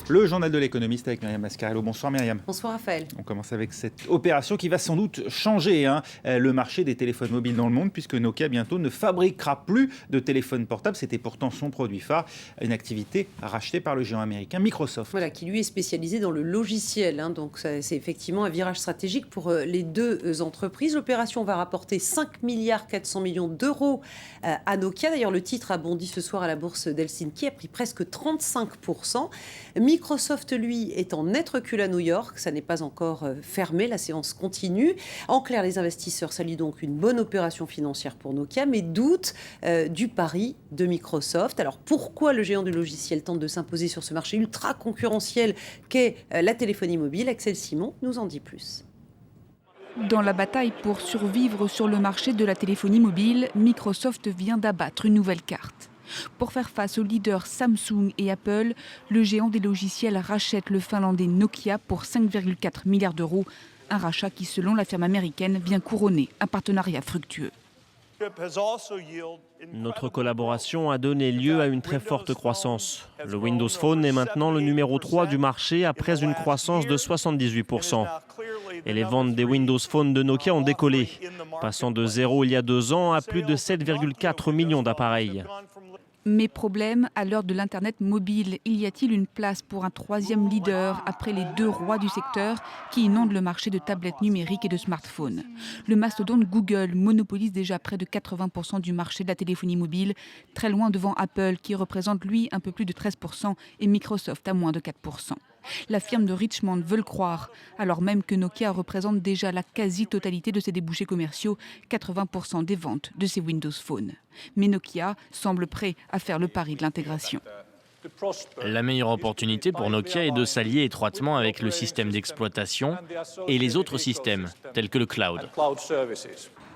Le journal de l'économiste avec Myriam Mascarello. Bonsoir Myriam. Bonsoir Raphaël. On commence avec cette opération qui va sans doute changer le marché des téléphones mobiles dans le monde, puisque Nokia bientôt ne fabriquera plus de téléphones portables. C'était pourtant son produit phare, une activité rachetée par le géant américain Microsoft. Voilà, qui lui est spécialisé dans le logiciel. Donc c'est effectivement un virage stratégique pour les deux entreprises. L'opération va rapporter 5 milliards 400 millions d'euros à Nokia. D'ailleurs, le titre a bondi ce soir à la bourse d'Helsinki, a pris presque 35%. Microsoft, lui, est en net recul à New York. Ça n'est pas encore fermé, la séance continue. En clair, les investisseurs saluent donc une bonne opération financière pour Nokia, mais doutent du pari de Microsoft. Alors pourquoi le géant du logiciel tente de s'imposer sur ce marché ultra concurrentiel qu'est la téléphonie mobile? Axel Simon nous en dit plus. Dans la bataille pour survivre sur le marché de la téléphonie mobile, Microsoft vient d'abattre une nouvelle carte. Pour faire face aux leaders Samsung et Apple, le géant des logiciels rachète le finlandais Nokia pour 5,4 milliards d'euros. Un rachat qui, selon la firme américaine, vient couronner un partenariat fructueux. Notre collaboration a donné lieu à une très forte croissance. Le Windows Phone est maintenant le numéro 3 du marché après une croissance de 78%. Et les ventes des Windows Phone de Nokia ont décollé, passant de 0 il y a 2 ans à plus de 7,4 millions d'appareils. Mais problème, à l'heure de l'Internet mobile, y a-t-il une place pour un troisième leader après les deux rois du secteur qui inondent le marché de tablettes numériques et de smartphones? Le mastodonte Google monopolise déjà près de 80% du marché de la téléphonie mobile, très loin devant Apple qui représente lui un peu plus de 13% et Microsoft à moins de 4%. La firme de Richmond veut le croire, alors même que Nokia représente déjà la quasi-totalité de ses débouchés commerciaux, 80% des ventes de ses Windows Phone. Mais Nokia semble prêt à faire le pari de l'intégration. La meilleure opportunité pour Nokia est de s'allier étroitement avec le système d'exploitation et les autres systèmes, tels que le cloud.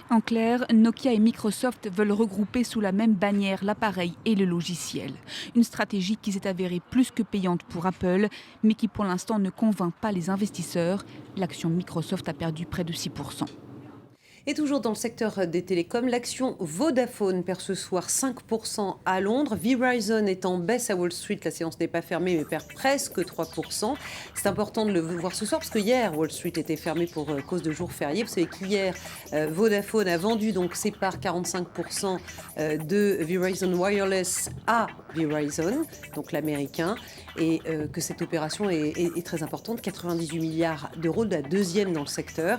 En clair, Nokia et Microsoft veulent regrouper sous la même bannière l'appareil et le logiciel. Une stratégie qui s'est avérée plus que payante pour Apple, mais qui pour l'instant ne convainc pas les investisseurs. L'action Microsoft a perdu près de 6%. Et toujours dans le secteur des télécoms, l'action Vodafone perd ce soir 5% à Londres. Verizon est en baisse à Wall Street. La séance n'est pas fermée, mais perd presque 3%. C'est important de le voir ce soir parce que hier, Wall Street était fermée pour cause de jour férié. Vous savez qu'hier, Vodafone a vendu donc ses parts 45% de Verizon Wireless à Verizon, donc l'américain, et que cette opération est très importante, 98 milliards d'euros, la deuxième dans le secteur.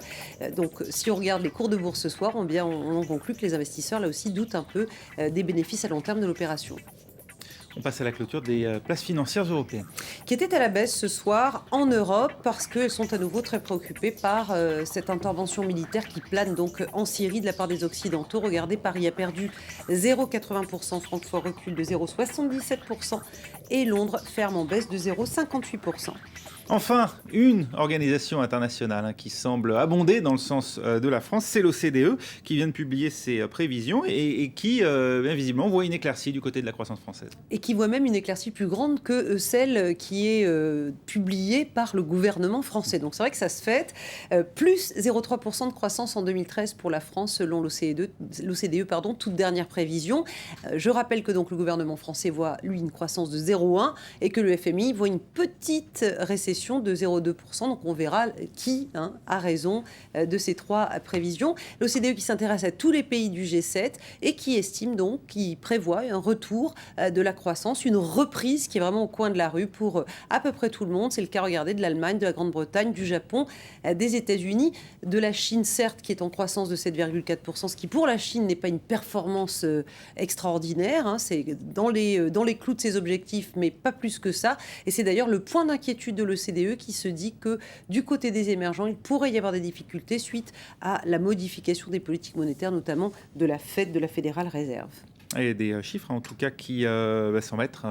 Donc si on regarde les cours de bourse ce soir, on conclut que les investisseurs là aussi doutent un peu des bénéfices à long terme de l'opération. On passe à la clôture des places financières européennes. Qui étaient à la baisse ce soir en Europe parce qu'elles sont à nouveau très préoccupées par cette intervention militaire qui plane donc en Syrie de la part des Occidentaux. Regardez, Paris a perdu 0,80%, Francfort recule de 0,77% et Londres ferme en baisse de 0,58%. Enfin, une organisation internationale qui semble abonder dans le sens de la France, c'est l'OCDE qui vient de publier ses prévisions et qui, visiblement, voit une éclaircie du côté de la croissance française. Et qui voit même une éclaircie plus grande que celle qui est publiée par le gouvernement français. Donc c'est vrai que ça se fête. Plus 0,3% de croissance en 2013 pour la France selon l'OCDE, toute dernière prévision. Je rappelle que donc le gouvernement français voit, lui, une croissance de 0,1 et que le FMI voit une petite récession de 0,2%. Donc on verra qui a raison de ces trois prévisions. L'OCDE qui s'intéresse à tous les pays du G7 et qui estime donc, qui prévoit un retour de la croissance, une reprise qui est vraiment au coin de la rue pour à peu près tout le monde. C'est le cas, regardez, de l'Allemagne, de la Grande-Bretagne, du Japon, des États-Unis, de la Chine, certes, qui est en croissance de 7,4%, ce qui pour la Chine n'est pas une performance extraordinaire. C'est dans les clous de ses objectifs, mais pas plus que ça. Et c'est d'ailleurs le point d'inquiétude de l'OCDE qui se dit que du côté des émergents, il pourrait y avoir des difficultés suite à la modification des politiques monétaires, notamment de la Fed, de la Fédérale Réserve. Et des chiffres en tout cas qui semblent être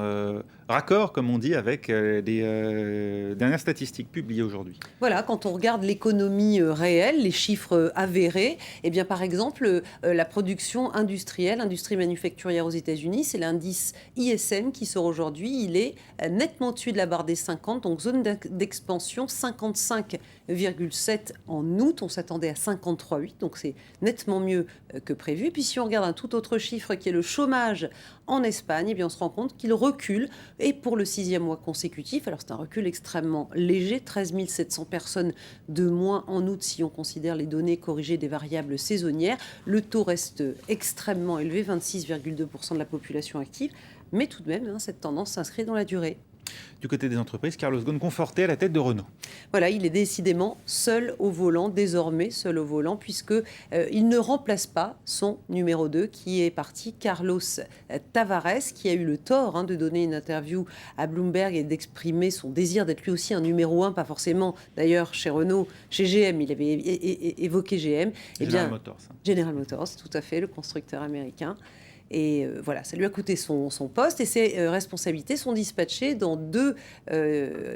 raccord, comme on dit, avec les dernières statistiques publiées aujourd'hui. Voilà, quand on regarde l'économie réelle, les chiffres avérés, eh bien, par exemple, la production industrielle, industrie manufacturière aux États-Unis, c'est l'indice ISM qui sort aujourd'hui. Il est nettement au-dessus de la barre des 50, donc zone d'expansion 55,7 en août. On s'attendait à 53,8, donc c'est nettement mieux que prévu. Puis si on regarde un tout autre chiffre qui est le chômage en Espagne, eh bien on se rend compte qu'il recule et pour le 6e mois consécutif. Alors c'est un recul extrêmement léger, 13 700 personnes de moins en août si on considère les données corrigées des variables saisonnières. Le taux reste extrêmement élevé, 26,2% de la population active, mais tout de même, cette tendance s'inscrit dans la durée. Du côté des entreprises, Carlos Ghosn conforté à la tête de Renault. Voilà, il est décidément seul au volant, désormais seul au volant, puisqu'il ne remplace pas son numéro 2 qui est parti, Carlos Tavares, qui a eu le tort de donner une interview à Bloomberg et d'exprimer son désir d'être lui aussi un numéro 1, pas forcément d'ailleurs chez Renault, chez GM, il avait évoqué GM. General Motors, tout à fait, le constructeur américain. Et voilà, ça lui a coûté son poste et ses responsabilités sont dispatchées dans 2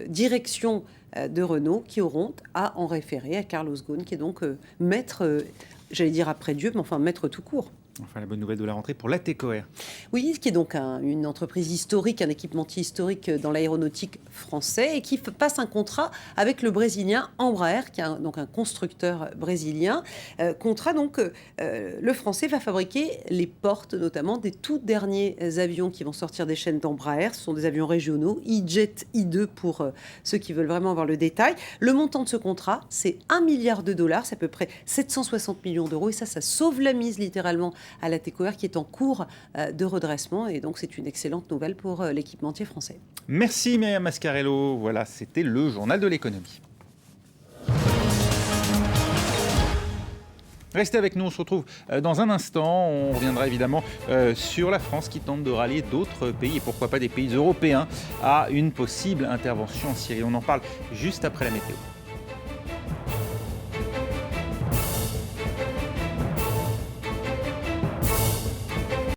directions de Renault qui auront à en référer à Carlos Ghosn, qui est donc maître, j'allais dire après Dieu, mais enfin maître tout court. Enfin, la bonne nouvelle de la rentrée pour l'Atecoer. Oui, qui est donc une entreprise historique, un équipementier historique dans l'aéronautique français et qui passe un contrat avec le Brésilien Embraer, qui est donc un constructeur brésilien. Contrat, donc, le Français va fabriquer les portes, notamment des tout derniers avions qui vont sortir des chaînes d'Embraer. Ce sont des avions régionaux, E-Jet, I2 pour ceux qui veulent vraiment avoir le détail. Le montant de ce contrat, c'est $1 milliard, c'est à peu près 760 millions d'euros. Et ça sauve la mise littéralement à l'Atecoer qui est en cours de redressement et donc c'est une excellente nouvelle pour l'équipementier français. Merci Myriam Mascarello. Voilà, c'était le journal de l'économie. Restez avec nous, on se retrouve dans un instant. On reviendra évidemment sur la France qui tente de rallier d'autres pays et pourquoi pas des pays européens à une possible intervention en Syrie. On en parle juste après la météo.